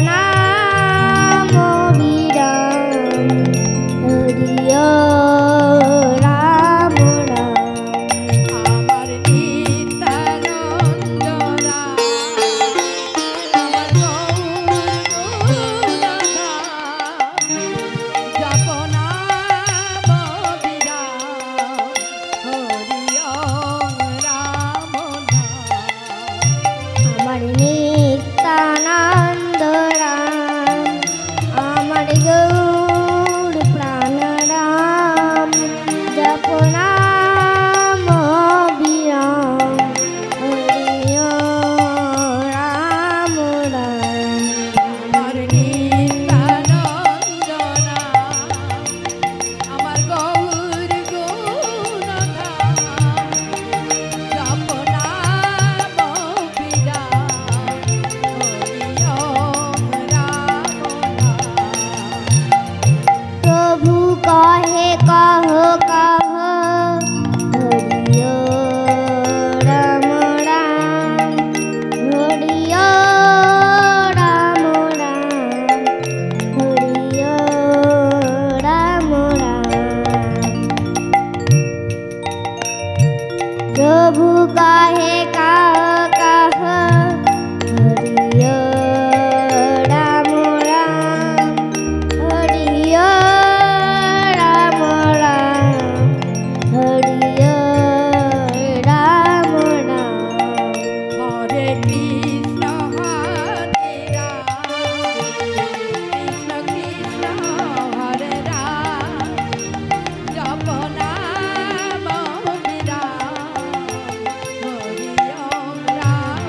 নাম অবিরাম হরি রাম রাম। আমার নিত্যানন্দ রাম, আমার গৌর ধাম, জপ নাম অবিরাম হরি রাম নাম। আমার নিত্যানন্দ রাম, আমার গৌর প্রাণ রাম, জপ নাম অবিরাম হরি রাম রাম। আমার নিত্যানন্দ রাম, আমার গৌর গুণধাম, জপ নাম অবিরাম হরি রাম নাম। প্রভু কহে কহ কহ হরি রাম রাম হরি রাম রাম হরি রাম রাম। প্রভু কহে কহ কহ হরি রাম রাম হরি রাম রাম হরি রাম রাম। হরে কৃষ্ণ হরে রাম, কৃষ্ণ কৃষ্ণ হরে রাম, জপ নাম অবিরাম হরি রাম নাম।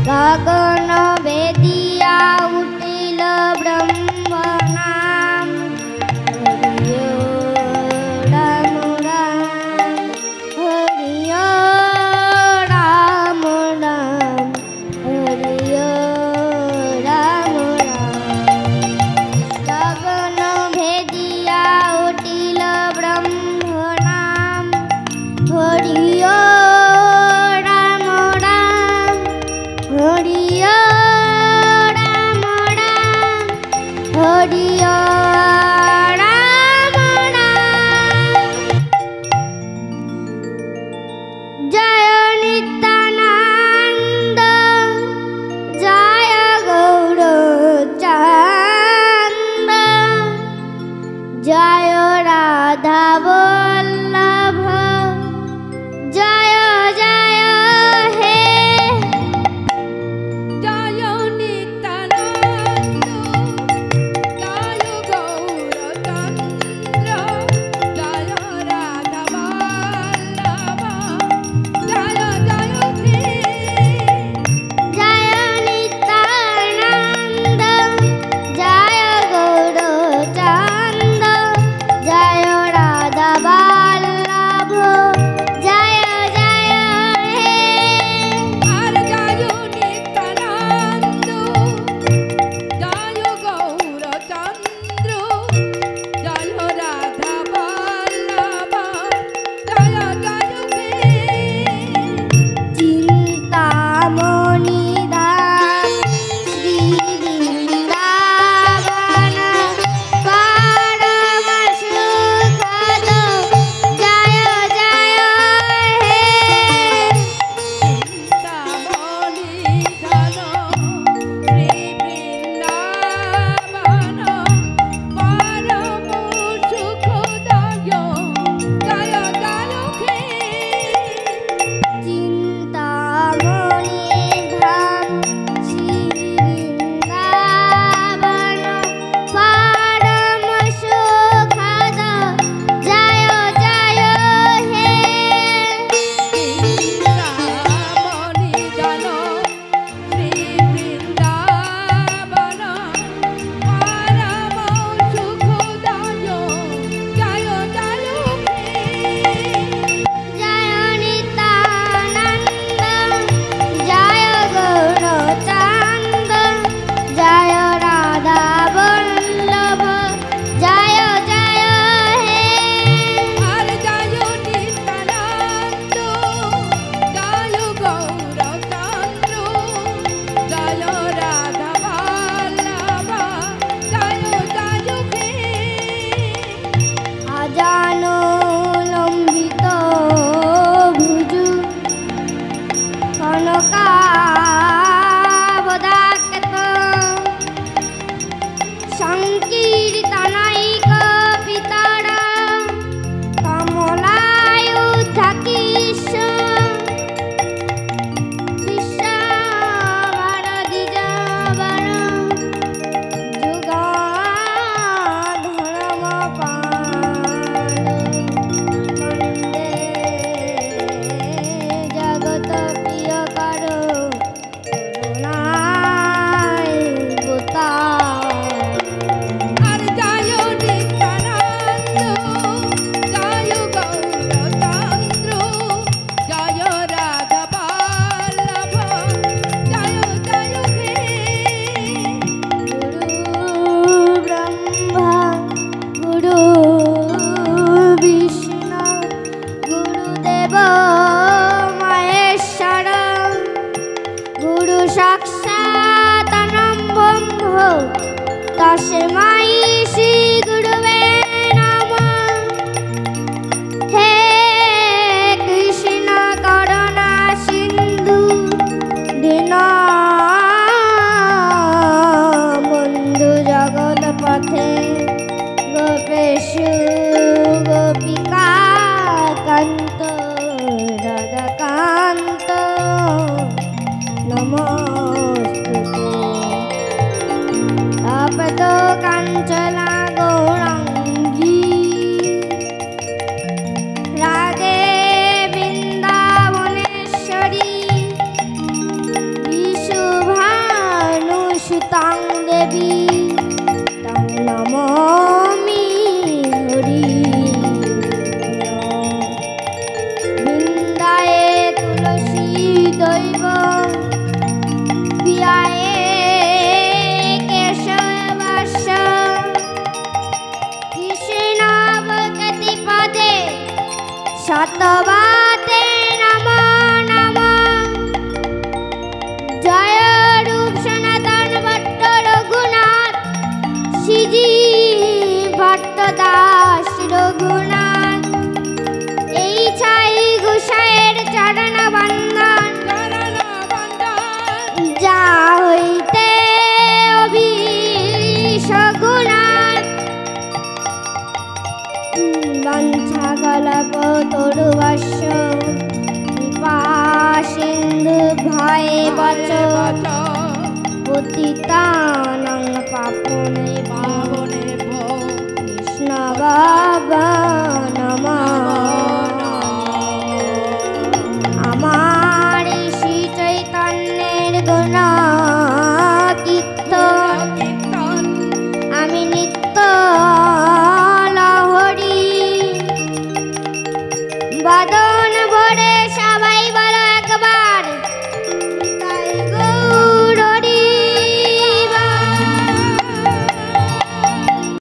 গগন বেদিয়া উঠিল ব্রহ্ম নাম হরি রাম রাম হরি রাম রাম হরি রাম রাম। গগন ভেদিয়া উঠিল ব্রহ্ম নাম হরি রাম রাম হরি কনকাবদাকেত সংকীর্তনাইক পিতরা কমলায়ুধাকিশ বিশ্বভারদ্বিজবর যুগাধর্মপাল বন্দে জগত প্রিয়কর করুণায় অবতার। আর জয় নিত্যানন্দ, জয় গৌরচন্দ্র, জয় রাধাবল্লভ, জয় জয় হে। গুরু ব্রহ্মা গুরু বিষ্ণু গুরুদেব মহেশ্বর গুরু সাক্ষাৎ ব্রহ্ম তস্मै শ্রী গুরুবে নমঃ। হে কৃষ্ণ করুণা সিন্ধু দীনবন্ধু জগৎপথে গোপেষু গোপিকা কান্ত রাধাকান্ত নমস্তুতে। তাপত কাঞ্চনা গৌরাঙ্গী রাধে বৃন্দাবনেশ্বরী বিশুভানুসুতাং দেবী তং নমামি হরি। বৃন্দায়ে তুলসী দৈব বিয়ায়ে কেশবাস কৃষ্ণ ভক্তি পদে শতবাতে নমো নমঃ। জয় রূপ সনাতন ভট্ট রঘুনাথ শ্রীজি ভট্ট দাস রঘুনাথ। এই ছাই গোসাইয়ের চরণ বন্দন যা হইতে অভিষগুনাথ। বাঞ্ছা কল্প তরুবর্ষ কৃপা সিন্ধু ভয়ে বচ পতিতানাং পাবনে কৃষ্ণ বাবা নমঃ। আমার শ্রী চৈতন্যের গুণ কীর্তন আমি নিত্য লহরী বাদন